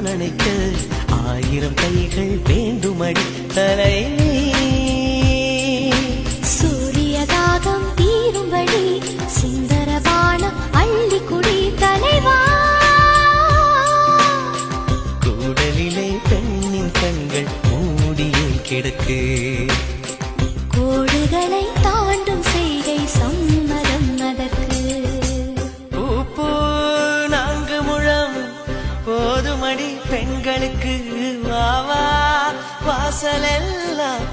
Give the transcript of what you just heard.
நான் அணைக்க 1000 கைகள் வேண்டுமடி தலைவி. சூரிய தாகம் தீரும்படி சுந்தரபானம் அள்ளி குடி தலைவா. கூடலிலே பெண்ணின் கண்கள் மூடியே கிடக்கு. கோடுகளை தாண்டும் செய்கை சம்மதம் அதற்கு. பூ 4 முழம் போதுமடி பெண்களுக்கு. வாவா வாசலெல்லாம்